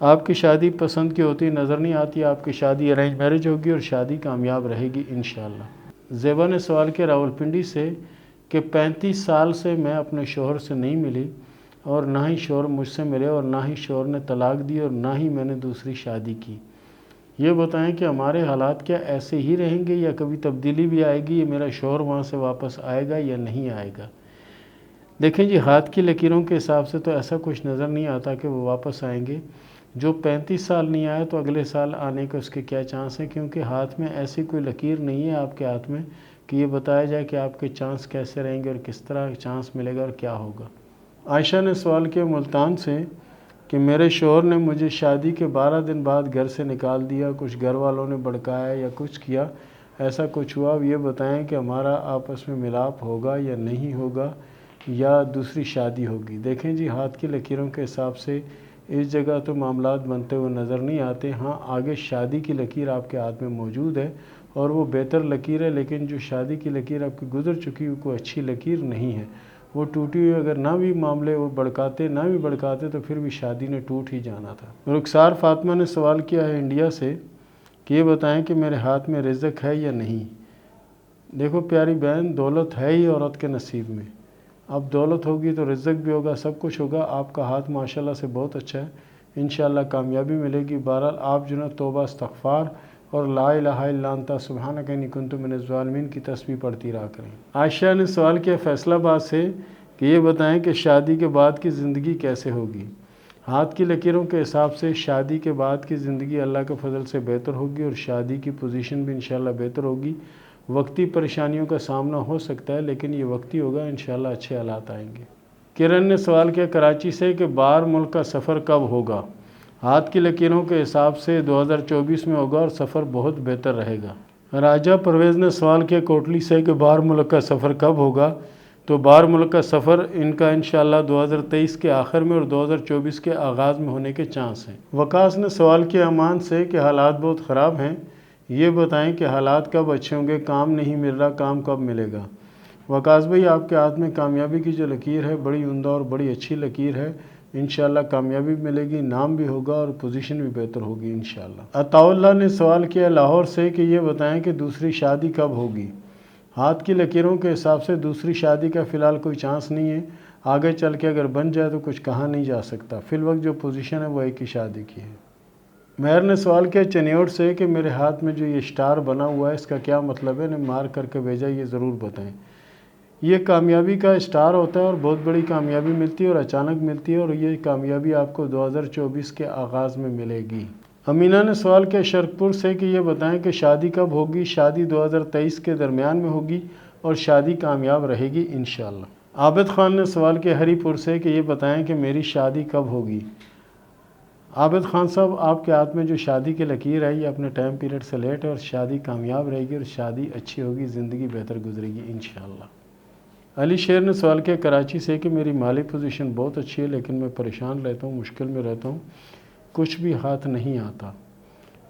آپ کی شادی پسند کی ہوتی نظر نہیں آتی، آپ کی شادی ارینج میرج ہوگی اور شادی کامیاب رہے گی انشاءاللہ۔ زیبا نے سوال کیا راولپنڈی سے کہ 35 سال سے میں اپنے شوہر سے نہیں ملی اور نہ ہی شوہر مجھ سے ملے اور نہ ہی شوہر نے طلاق دی اور نہ ہی میں نے دوسری شادی کی، یہ بتائیں کہ ہمارے حالات کیا ایسے ہی رہیں گے یا کبھی تبدیلی بھی آئے گی، یا میرا شوہر وہاں سے واپس آئے گا یا نہیں آئے گا؟ دیکھیں جی، ہاتھ کی لکیروں کے حساب سے تو ایسا کچھ نظر نہیں آتا کہ وہ واپس آئیں گے۔ جو 35 سال نہیں آئے تو اگلے سال آنے کا اس کے کیا چانس ہیں، کیونکہ ہاتھ میں ایسی کوئی لکیر نہیں ہے آپ کے ہاتھ میں کہ یہ بتایا جائے کہ آپ کے چانس کیسے رہیں گے اور کس طرح چانس ملے گا اور کیا ہوگا۔ عائشہ نے سوال کیا ملتان سے کہ میرے شوہر نے مجھے شادی کے 12 دن بعد گھر سے نکال دیا، کچھ گھر والوں نے بھڑکایا یا کچھ کیا، ایسا کچھ ہوا، یہ بتائیں کہ ہمارا آپس میں ملاپ ہوگا یا نہیں ہوگا یا دوسری شادی ہوگی؟ دیکھیں جی، ہاتھ کی لکیروں کے حساب سے اس جگہ تو معاملات بنتے ہوئے نظر نہیں آتے۔ ہاں، آگے شادی کی لکیر آپ کے ہاتھ میں موجود ہے اور وہ بہتر لکیر ہے، لیکن جو شادی کی لکیر آپ کی گزر چکی وہ کوئی اچھی لکیر نہیں ہے، وہ ٹوٹی ہوئی اگر نہ بھی معاملے وہ بڑکاتے تو پھر بھی شادی نے ٹوٹ ہی جانا تھا۔ رخسار فاطمہ نے سوال کیا ہے انڈیا سے کہ یہ بتائیں کہ میرے ہاتھ میں رزق ہے یا نہیں؟ دیکھو پیاری بہن، دولت ہے ہی عورت کے نصیب میں، اب دولت ہوگی تو رزق بھی ہوگا، سب کچھ ہوگا۔ آپ کا ہاتھ ماشاءاللہ سے بہت اچھا ہے، انشاءاللہ کامیابی ملے گی۔ بہرحال آپ جو نا توبہ استغفار اور لا الہ الا انت سبحانک انی کنت من الظالمین کی تسبیح پڑھتی رہا کریں۔ عائشہ نے سوال کیا فیصل آباد سے کہ یہ بتائیں کہ شادی کے بعد کی زندگی کیسے ہوگی؟ ہاتھ کی لکیروں کے حساب سے شادی کے بعد کی زندگی اللہ کے فضل سے بہتر ہوگی اور شادی کی پوزیشن بھی انشاءاللہ بہتر ہوگی۔ وقتی پریشانیوں کا سامنا ہو سکتا ہے لیکن یہ وقتی ہوگا، انشاءاللہ اچھے حالات آئیں گے۔ کرن نے سوال کیا کراچی سے کہ باہر ملک کا سفر کب ہوگا؟ ہاتھ کی لکیروں کے حساب سے 2024 میں ہوگا اور سفر بہت بہتر رہے گا۔ راجہ پرویز نے سوال کیا کوٹلی سے کہ باہر ملک کا سفر کب ہوگا؟ تو باہر ملک کا سفر ان کا انشاءاللہ 2023 کے آخر میں اور 2024 کے آغاز میں ہونے کے چانس ہیں۔ وقاص نے سوال کیا امان سے کہ حالات بہت خراب ہیں، یہ بتائیں کہ حالات کب اچھے ہوں گے، کام نہیں مل رہا، کام کب ملے گا؟ وقاص بھائی، آپ کے ہاتھ میں کامیابی کی جو لکیر ہے بڑی عمدہ اور بڑی اچھی لکیر ہے، انشاءاللہ کامیابی ملے گی، نام بھی ہوگا اور پوزیشن بھی بہتر ہوگی انشاءاللہ۔ عطا اللہ نے سوال کیا لاہور سے کہ یہ بتائیں کہ دوسری شادی کب ہوگی؟ ہاتھ کی لکیروں کے حساب سے دوسری شادی کا فی الحال کوئی چانس نہیں ہے، آگے چل کے اگر بن جائے تو کچھ کہا نہیں جا سکتا، فی الوقت جو پوزیشن ہے وہ ایک ہی شادی کی ہے۔ مہر نے سوال کیا چنیوڑ سے کہ میرے ہاتھ میں جو یہ اسٹار بنا ہوا ہے اس کا کیا مطلب ہے، نے مار کر کے بھیجا، یہ ضرور بتائیں۔ یہ کامیابی کا اسٹار ہوتا ہے اور بہت بڑی کامیابی ملتی ہے اور اچانک ملتی ہے، اور یہ کامیابی آپ کو 2024 کے آغاز میں ملے گی۔ امینہ نے سوال کیا شرکپور سے کہ یہ بتائیں کہ شادی کب ہوگی؟ شادی 2023 کے درمیان میں ہوگی اور شادی کامیاب رہے گی انشاءاللہ۔ عابد خان نے سوال کیا ہری پور سے کہ یہ بتائیں کہ میری شادی کب ہوگی؟ عابد خان صاحب، آپ کے ہاتھ میں جو شادی کی لکیر ہے یہ اپنے ٹائم پیریڈ سے لیٹ ہے اور شادی کامیاب رہے گی اور شادی اچھی ہوگی، زندگی بہتر گزرے گی انشاءاللہ۔ علی شیر نے سوال کیا کراچی سے کہ میری مالی پوزیشن بہت اچھی ہے لیکن میں پریشان رہتا ہوں، مشکل میں رہتا ہوں، کچھ بھی ہاتھ نہیں آتا۔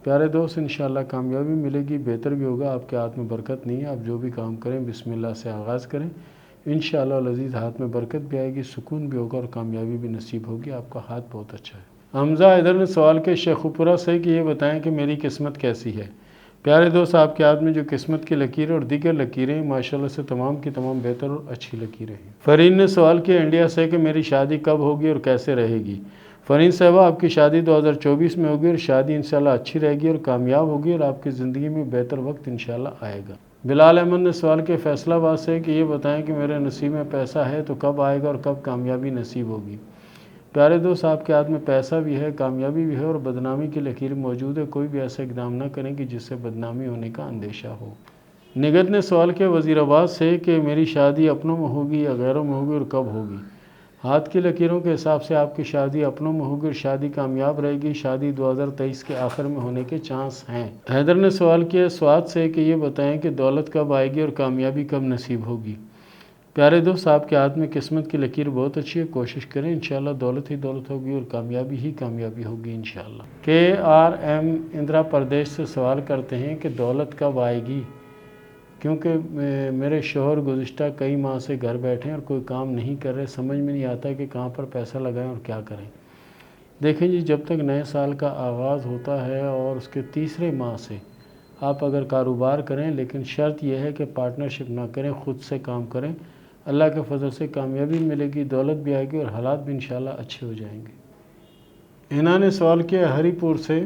پیارے دوست، انشاءاللہ کامیابی ملے گی، بہتر بھی ہوگا، آپ کے ہاتھ میں برکت نہیں ہے، آپ جو بھی کام کریں بسم اللہ سے آغاز کریں، انشاءاللہ العزیز ہاتھ میں برکت بھی آئے گی، سکون بھی ہوگا اور کامیابی بھی نصیب ہوگی، آپ کا ہاتھ بہت اچھا ہے۔ حمزہ حیدر نے سوال کیا شیخوپورہ سے کہ یہ بتائیں کہ میری قسمت کیسی ہے؟ پیارے دوست، آپ کے ہاتھ میں جو قسمت کی لکیریں اور دیگر لکیریں ماشاءاللہ سے تمام کی تمام بہتر اور اچھی لکیریں ہیں۔ فرین نے سوال کیا انڈیا سے کہ میری شادی کب ہوگی اور کیسے رہے گی؟ فرین صاحبہ، آپ کی شادی 2024 میں ہوگی اور شادی انشاءاللہ اچھی رہے گی اور کامیاب ہوگی اور آپ کی زندگی میں بہتر وقت انشاءاللہ آئے گا۔ بلال احمد نے سوال کیا فیصل آباد سے کہ یہ بتائیں کہ میرے نصیب میں پیسہ ہے تو کب آئے گا اور کب کامیابی نصیب ہوگی؟ پیارے دوست، آپ کے ہاتھ میں پیسہ بھی ہے، کامیابی بھی ہے اور بدنامی کی لکیر موجود ہے، کوئی بھی ایسا اقدام نہ کریں کہ جس سے بدنامی ہونے کا اندیشہ ہو۔ نگت نے سوال کیا وزیر آباد سے کہ میری شادی اپنوں میں ہوگی یا غیروں میں ہوگی اور کب ہوگی؟ ہاتھ کی لکیروں کے حساب سے آپ کی شادی اپنوں میں ہوگی اور شادی کامیاب رہے گی، شادی 2023 کے آخر میں ہونے کے چانس ہیں۔ حیدر نے سوال کیا سوات سے کہ یہ بتائیں کہ دولت کب آئے گی اور کامیابی کب نصیب ہوگی؟ پیارے دوست، آپ کے ہاتھ میں قسمت کی لکیر بہت اچھی ہے، کوشش کریں انشاءاللہ دولت ہی دولت ہوگی اور کامیابی ہی کامیابی ہوگی انشاءاللہ۔ KRM اندرا پردیش سے سوال کرتے ہیں کہ دولت کب آئے گی، کیونکہ میرے شوہر گزشتہ کئی ماہ سے گھر بیٹھے ہیں اور کوئی کام نہیں کر رہے، سمجھ میں نہیں آتا کہ کہاں پر پیسہ لگائیں اور کیا کریں۔ دیکھیں جی، جب تک نئے سال کا آغاز ہوتا ہے اور اس کے تیسرے ماہ سے آپ اگر کاروبار کریں، لیکن شرط یہ ہے کہ پارٹنرشپ نہ کریں، خود سے کام کریں، اللہ کے فضل سے کامیابی ملے گی، دولت بھی آئے گی اور حالات بھی انشاءاللہ اچھے ہو جائیں گے۔ انہوں نے سوال کیا ہری پور سے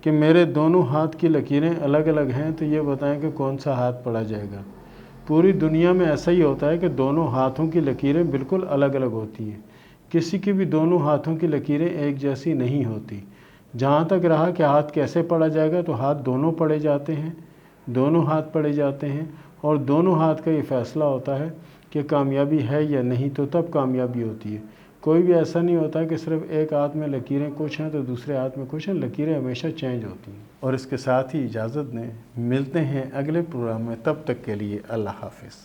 کہ میرے دونوں ہاتھ کی لکیریں الگ الگ ہیں، تو یہ بتائیں کہ کون سا ہاتھ پڑھا جائے گا۔ پوری دنیا میں ایسا ہی ہوتا ہے کہ دونوں ہاتھوں کی لکیریں بالکل الگ الگ ہوتی ہیں، کسی کی بھی دونوں ہاتھوں کی لکیریں ایک جیسی نہیں ہوتی۔ جہاں تک رہا کہ ہاتھ کیسے پڑھا جائے گا، تو ہاتھ دونوں پڑھے جاتے ہیں، دونوں ہاتھ پڑھے جاتے ہیں، اور دونوں ہاتھ کا یہ فیصلہ ہوتا ہے کہ کامیابی ہے یا نہیں، تو تب کامیابی ہوتی ہے۔ کوئی بھی ایسا نہیں ہوتا کہ صرف ایک ہاتھ میں لکیریں کچھ ہیں تو دوسرے ہاتھ میں کچھ ہیں، لکیریں ہمیشہ چینج ہوتی ہیں۔ اور اس کے ساتھ ہی اجازت دیں، ملتے ہیں اگلے پروگرام میں، تب تک کے لیے اللہ حافظ۔